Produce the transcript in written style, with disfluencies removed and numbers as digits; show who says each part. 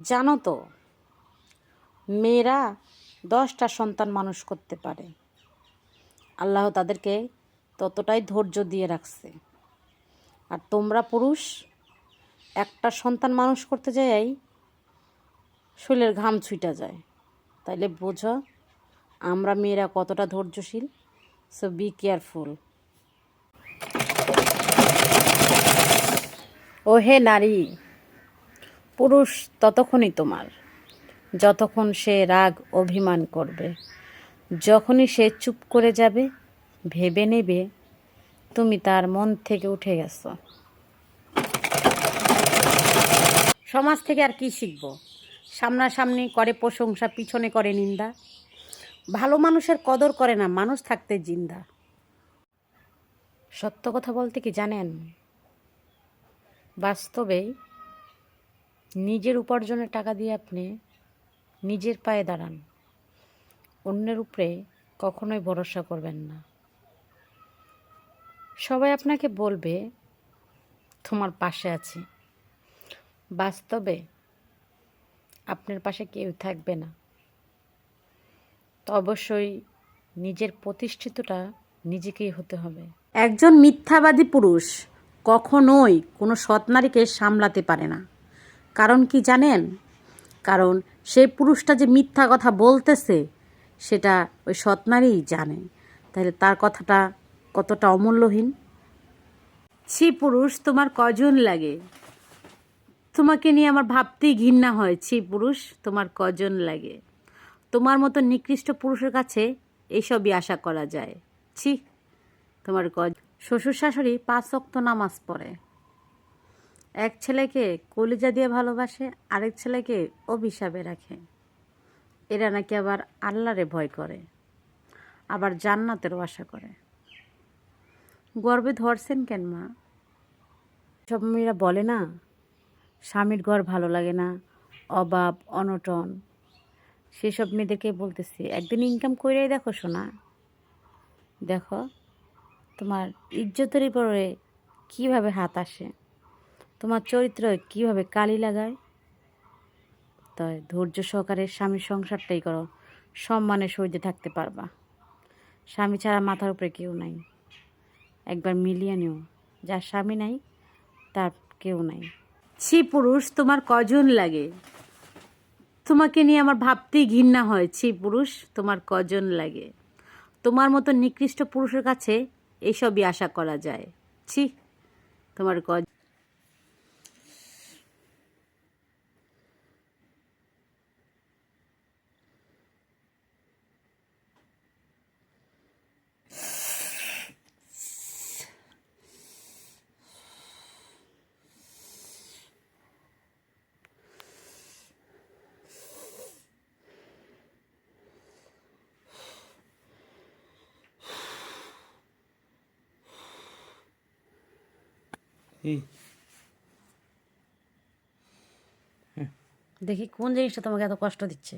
Speaker 1: জানো তো, মেয়েরা 10টা সন্তান মানুষ করতে পারে। আল্লাহ তাদেরকে ততটাই ধৈর্য দিয়ে রাখছে। আর তোমরা পুরুষ একটা সন্তান মানুষ করতে যাই শরীরের ঘাম ছুটে যায়। তাইলে বোঝো আমরা মেয়েরা কতটা ধৈর্যশীল। So be careful. ও হে নারী, পুরুষ ততক্ষণই তোমার যতক্ষণ সে রাগ অভিমান করবে। যখনই সে চুপ করে যাবে, ভেবে নেবে তুমি তার মন থেকে উঠে গেছো। সমাজ থেকে আর কি শিখব? সামনাসামনি করে প্রশংসা, পিছনে করে নিন্দা। ভালো মানুষের কদর করে না মানুষ থাকতে জিন্দা। সত্য কথা বলতে কি জানেন, বাস্তবেই নিজের উপার্জনের টাকা দিয়ে আপনি নিজের পায়ে দাঁড়ান। অন্যের উপরে কখনোই ভরসা করবেন না। সবাই আপনাকে বলবে তোমার পাশে আছি, বাস্তবে আপনার পাশে কেউ থাকবে না। তো অবশ্যই নিজের প্রতিষ্ঠিতটা নিজেকেই হতে হবে। একজন মিথ্যাবাদী পুরুষ কখনোই কোনো সৎ নারীকে সামলাতে পারে না। কারণ কি জানেন? কারণ সেই পুরুষটা যে মিথ্যা কথা বলতেছে সেটা ওই সৎ নারীই জানে। তাহলে তার কথাটা কতটা অমূল্যহীন। ছি পুরুষ, তোমার কজন লাগে? তোমাকে নিয়ে আমার ভাবতেই ঘৃণা হয়। ছি পুরুষ, তোমার কজন লাগে? তোমার মতো নিকৃষ্ট পুরুষের কাছে এইসবই আশা করা যায়। ছি, তোমার শ্বশুর শাশুড়ি 5 ওয়াক্ত নামাজ পড়ে, এক ছেলেকে কলিজা দিয়ে ভালোবাসে, আরেক ছেলেকে অভিশাপে রাখে। এরা নাকি আবার আল্লাহরে ভয় করে, আবার জান্নাতেরও আশা করে। গর্বে ধরছেন কেন মা? সব মেয়েরা বলে না স্বামীর ঘর ভালো লাগে না, অভাব অনটন। সেসব মেয়েদেরকে বলতেছি একদিন ইনকাম করেই দেখো সোনা, দেখো তোমার ইজ্জতের উপরে কীভাবে হাত আসে, তোমার চরিত্র কীভাবে কালি লাগায়। তাই ধৈর্য সহকারে স্বামীর সংসারটাই করো, সম্মানে সহ্যে থাকতে পারবা। স্বামী ছাড়া মাথার উপরে কেউ নাই। একবার মিলিয়ে নিও, যার স্বামী নাই তার কেউ নাই। ছি পুরুষ, তোমার কজন লাগে? তোমাকে নিয়ে আমার ভাবতেই ঘৃণা হয়। ছি পুরুষ, তোমার কজন লাগে? তোমার মতো নিকৃষ্ট পুরুষের কাছে এইসবই আশা করা যায়। ছি, তোমার দেখি কোন জিনিসটা তোমাকে এত কষ্ট দিচ্ছে।